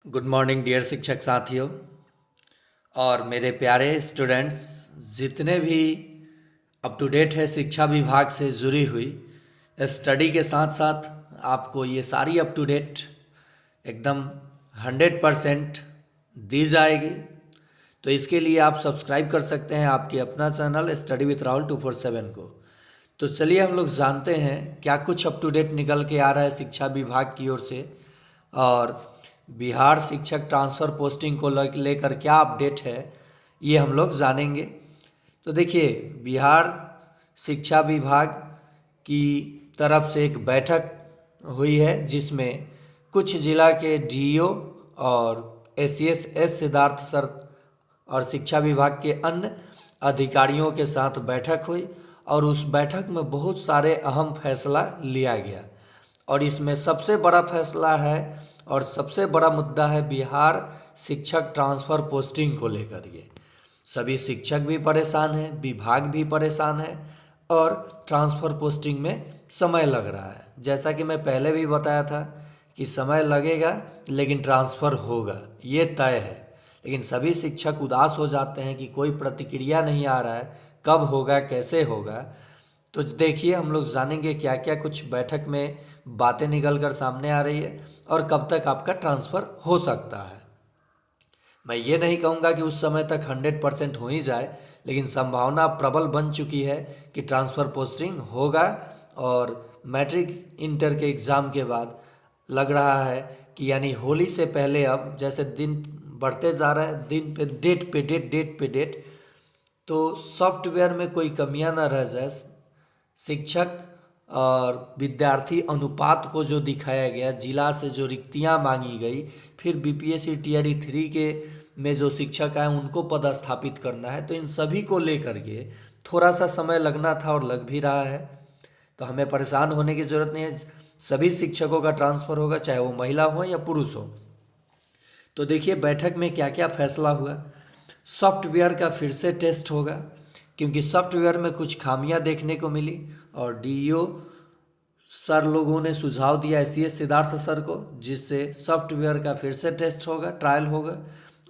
Good morning dear शिक्षक साथियों और मेरे प्यारे स्टूडेंट्स। जितने भी अप टू डेट है शिक्षा विभाग से जुड़ी हुई स्टडी के साथ साथ आपको ये सारी अप टू डेट एकदम 100% दी जाएगी। तो इसके लिए आप सब्सक्राइब कर सकते हैं आपके अपना चैनल स्टडी विथ राहुल 247 को। तो चलिए हम लोग जानते हैं क्या कुछ अप टू डेट निकल के आ रहा है शिक्षा विभाग की ओर से, और बिहार शिक्षक ट्रांसफ़र पोस्टिंग को लेकर क्या अपडेट है ये हम लोग जानेंगे। तो देखिए, बिहार शिक्षा विभाग की तरफ से एक बैठक हुई है जिसमें कुछ जिला के डीईओ और एसीएस एस सिद्धार्थ सर और शिक्षा विभाग के अन्य अधिकारियों के साथ बैठक हुई और उस बैठक में बहुत सारे अहम फैसला लिया गया। और इसमें सबसे बड़ा फैसला है और सबसे बड़ा मुद्दा है बिहार शिक्षक ट्रांसफ़र पोस्टिंग को लेकर। ये सभी शिक्षक भी परेशान हैं, विभाग भी परेशान है और ट्रांसफ़र पोस्टिंग में समय लग रहा है। जैसा कि मैं पहले भी बताया था कि समय लगेगा लेकिन ट्रांसफ़र होगा, ये तय है। लेकिन सभी शिक्षक उदास हो जाते हैं कि कोई प्रतिक्रिया नहीं आ रहा है, कब होगा, कैसे होगा। तो देखिए, हम लोग जानेंगे क्या क्या कुछ बैठक में बातें निकल कर सामने आ रही है और कब तक आपका ट्रांसफ़र हो सकता है। मैं ये नहीं कहूँगा कि उस समय तक 100% हो ही जाए, लेकिन संभावना प्रबल बन चुकी है कि ट्रांसफ़र पोस्टिंग होगा। और मैट्रिक इंटर के एग्ज़ाम के बाद लग रहा है कि यानी होली से पहले अब जैसे दिन बढ़ते जा रहा है, दिन पे डेट, तो सॉफ्टवेयर में कोई कमियां ना रह जाए। शिक्षक और विद्यार्थी अनुपात को जो दिखाया गया, जिला से जो रिक्तियां मांगी गई, फिर बीपीएससी टीआरई 3 के में जो शिक्षक आए उनको पदस्थापित करना है, तो इन सभी को लेकर के थोड़ा सा समय लगना था और लग भी रहा है। तो हमें परेशान होने की ज़रूरत नहीं है, सभी शिक्षकों का ट्रांसफ़र होगा, चाहे वो महिला हो या पुरुष हो। तो देखिए बैठक में क्या क्या फैसला हुआ। सॉफ्टवेयर का फिर से टेस्ट होगा क्योंकि सॉफ्टवेयर में कुछ खामियां देखने को मिली और डीईओ सर लोगों ने सुझाव दिया एसीएस सिद्धार्थ सर को, जिससे सॉफ्टवेयर का फिर से टेस्ट होगा, ट्रायल होगा।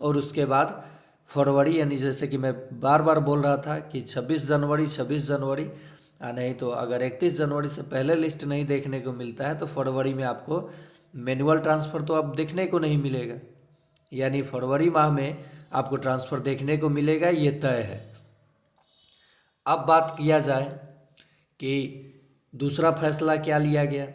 और उसके बाद फरवरी, यानी जैसे कि मैं बार बार बोल रहा था कि 26 जनवरी नहीं तो अगर 31 जनवरी से पहले लिस्ट नहीं देखने को मिलता है तो फरवरी में आपको मैनुअल ट्रांसफ़र तो अब देखने को नहीं मिलेगा, यानी फरवरी माह में आपको ट्रांसफ़र देखने को मिलेगा, ये तय है। अब बात किया जाए कि दूसरा फैसला क्या लिया गया,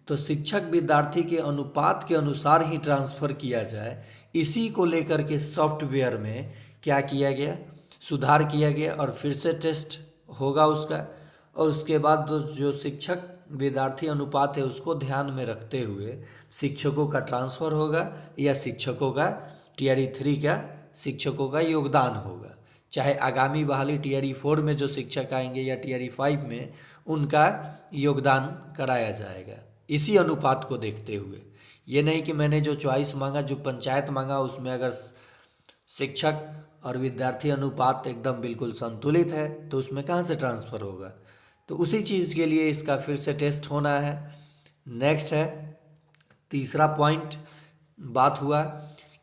तो शिक्षक विद्यार्थी के अनुपात के अनुसार ही ट्रांसफ़र किया जाए, इसी को लेकर के सॉफ्टवेयर में क्या किया गया, सुधार किया गया और फिर से टेस्ट होगा उसका। और उसके बाद जो शिक्षक विद्यार्थी अनुपात है उसको ध्यान में रखते हुए शिक्षकों का ट्रांसफ़र होगा या शिक्षकों का टीआरई 3 का शिक्षकों का योगदान होगा। चाहे आगामी बहाली टीआरई 4 में जो शिक्षक आएंगे या टीआरई 5 में, उनका योगदान कराया जाएगा इसी अनुपात को देखते हुए। ये नहीं कि मैंने जो चॉइस मांगा, जो पंचायत मांगा, उसमें अगर शिक्षक और विद्यार्थी अनुपात एकदम बिल्कुल संतुलित है तो उसमें कहाँ से ट्रांसफ़र होगा। तो उसी चीज़ के लिए इसका फिर से टेस्ट होना है। नेक्स्ट है तीसरा पॉइंट, बात हुआ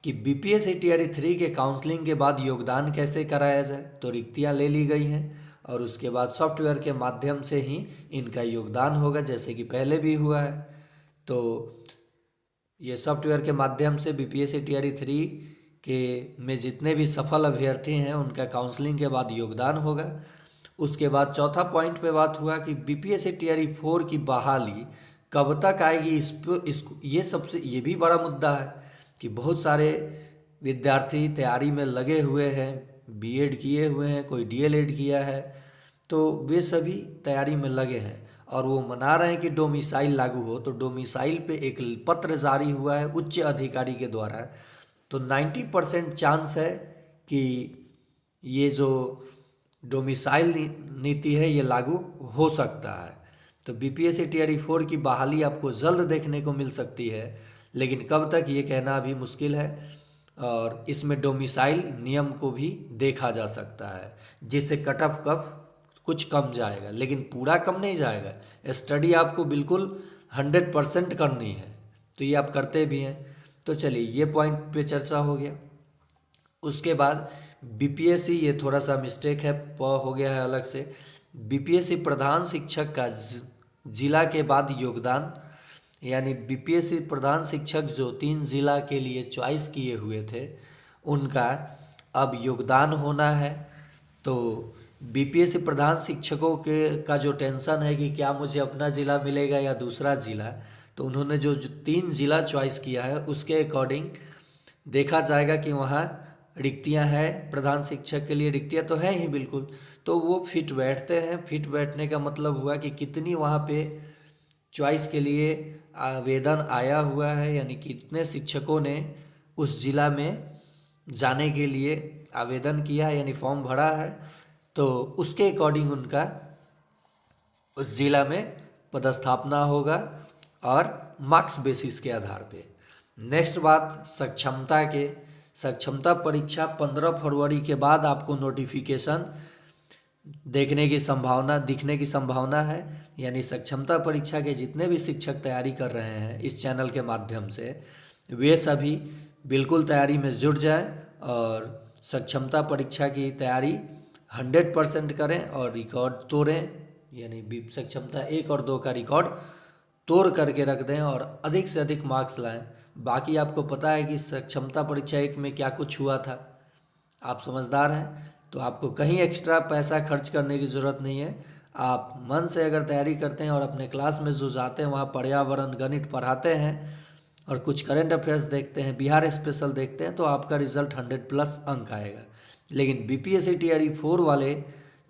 कि बीपीएससी टीआरई 3 के काउंसलिंग के बाद योगदान कैसे कराया जाए। तो रिक्तियाँ ले ली गई हैं और उसके बाद सॉफ्टवेयर के माध्यम से ही इनका योगदान होगा, जैसे कि पहले भी हुआ है। तो ये सॉफ्टवेयर के माध्यम से बीपीएससी टीआरई 3 के में जितने भी सफल अभ्यर्थी हैं उनका काउंसलिंग के बाद योगदान होगा। उसके बाद चौथा पॉइंट पे बात हुआ कि बीपीएससी टीआरई 4 की बहाली कब तक आएगी। इसको ये भी बड़ा मुद्दा है कि बहुत सारे विद्यार्थी तैयारी में लगे हुए हैं, बीएड किए हुए हैं, कोई डीएलएड किया है, तो वे सभी तैयारी में लगे हैं और वो मना रहे हैं कि डोमिसाइल लागू हो। तो डोमिसाइल पे एक पत्र जारी हुआ है उच्च अधिकारी के द्वारा, तो 90% चांस है कि ये जो डोमिसाइल नीति है ये लागू हो सकता है। तो बीपीएससी टीआरई 4 की बहाली आपको जल्द देखने को मिल सकती है, लेकिन कब तक ये कहना अभी मुश्किल है। और इसमें डोमिसाइल नियम को भी देखा जा सकता है, जिससे कट ऑफ कफ कुछ कम जाएगा, लेकिन पूरा कम नहीं जाएगा। स्टडी आपको बिल्कुल 100% करनी है, तो ये आप करते भी हैं। तो चलिए ये पॉइंट पे चर्चा हो गया। उसके बाद बीपीएससी, ये थोड़ा सा मिस्टेक है, प हो गया है अलग से। बीपीएससी प्रधान शिक्षक का जिला के बाद योगदान, यानी बीपीएससी प्रधान शिक्षक जो 3 जिला के लिए चॉइस किए हुए थे उनका अब योगदान होना है। तो बीपीएससी प्रधान शिक्षकों के का जो टेंशन है कि क्या मुझे अपना ज़िला मिलेगा या दूसरा ज़िला, तो उन्होंने जो 3 ज़िला चॉइस किया है उसके अकॉर्डिंग देखा जाएगा कि वहाँ रिक्तियाँ हैं, प्रधान शिक्षक के लिए रिक्तियाँ तो हैं ही बिल्कुल, तो वो फिट बैठते हैं। फिट बैठने का मतलब हुआ कि कितनी वहाँ पे चॉइस के लिए आवेदन आया हुआ है, यानी कितने शिक्षकों ने उस ज़िला में जाने के लिए आवेदन किया है, यानी फॉर्म भरा है, तो उसके अकॉर्डिंग उनका उस ज़िला में पदस्थापना होगा और मार्क्स बेसिस के आधार पे। नेक्स्ट बात सक्षमता परीक्षा 15 फरवरी के बाद आपको नोटिफिकेशन दिखने की संभावना है। यानी सक्षमता परीक्षा के जितने भी शिक्षक तैयारी कर रहे हैं इस चैनल के माध्यम से, वे सभी बिल्कुल तैयारी में जुट जाएं और सक्षमता परीक्षा की तैयारी 100% करें और रिकॉर्ड तोड़ें, यानी सक्षमता 1 और 2 का रिकॉर्ड तोड़ करके रख दें और अधिक से अधिक मार्क्स लाएं। बाकी आपको पता है कि सक्षमता परीक्षा 1 में क्या कुछ हुआ था, आप समझदार हैं, तो आपको कहीं एक्स्ट्रा पैसा खर्च करने की ज़रूरत नहीं है। आप मन से अगर तैयारी करते हैं और अपने क्लास में जो जाते हैं वहाँ पर्यावरण गणित पढ़ाते हैं और कुछ करंट अफेयर्स देखते हैं, बिहार स्पेशल देखते हैं, तो आपका रिजल्ट 100+ अंक आएगा। लेकिन बीपीएससी टीआरई 4 वाले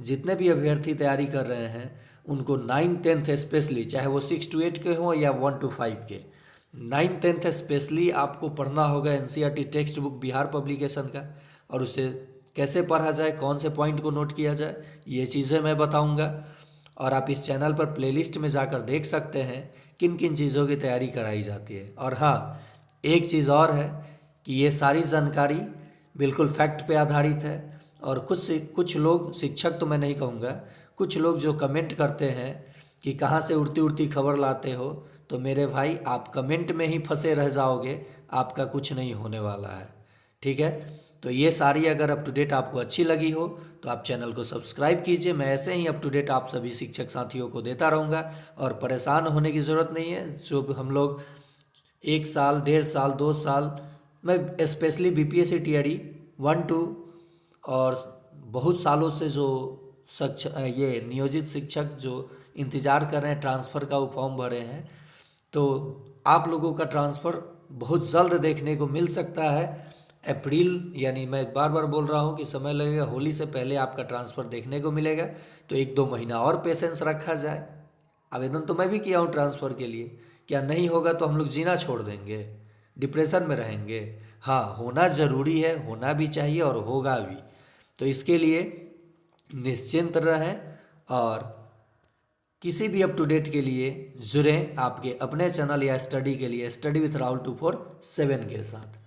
जितने भी अभ्यर्थी तैयारी कर रहे हैं उनको 9, 10th स्पेशली, चाहे वो 6 to 8 के हों या 1 to 5 के, 9, 10th स्पेशली आपको पढ़ना होगा NCERT text book Bihar publication का। और उसे कैसे पढ़ा जाए, कौन से पॉइंट को नोट किया जाए, ये चीज़ें मैं बताऊंगा। और आप इस चैनल पर प्लेलिस्ट में जाकर देख सकते हैं किन किन चीज़ों की तैयारी कराई जाती है। और हाँ, एक चीज़ और है कि ये सारी जानकारी बिल्कुल फैक्ट पे आधारित है। और कुछ लोग, शिक्षक तो मैं नहीं कहूँगा, कुछ लोग जो कमेंट करते हैं कि कहाँ से उड़ती उड़ती खबर लाते हो, तो मेरे भाई आप कमेंट में ही फंसे रह जाओगे, आपका कुछ नहीं होने वाला है। ठीक है, तो ये सारी अगर अप टू डेट आपको अच्छी लगी हो तो आप चैनल को सब्सक्राइब कीजिए। मैं ऐसे ही अप टू डेट आप सभी शिक्षक साथियों को देता रहूँगा और परेशान होने की ज़रूरत नहीं है। जो हम लोग 1 साल, 1.5 साल, 2 साल, मैं स्पेशली बीपीएससी टीआरई 1, 2 और बहुत सालों से जो ये नियोजित शिक्षक जो इंतज़ार कर रहे हैं ट्रांसफ़र का, वो फॉर्म भरे हैं, तो आप लोगों का ट्रांसफ़र बहुत जल्द देखने को मिल सकता है। अप्रैल, यानी मैं बार बार बोल रहा हूँ कि समय लगेगा, होली से पहले आपका ट्रांसफ़र देखने को मिलेगा। तो 1-2 महीना और पेशेंस रखा जाए। आवेदन तो मैं भी किया हूँ ट्रांसफ़र के लिए, क्या नहीं होगा तो हम लोग जीना छोड़ देंगे, डिप्रेशन में रहेंगे? हाँ, होना ज़रूरी है, होना भी चाहिए और होगा भी। तो इसके लिए निश्चिंत रहें और किसी भी अप टू डेट के लिए जुड़ें आपके अपने चैनल या स्टडी के लिए, स्टडी विथ राहुल 247 के साथ।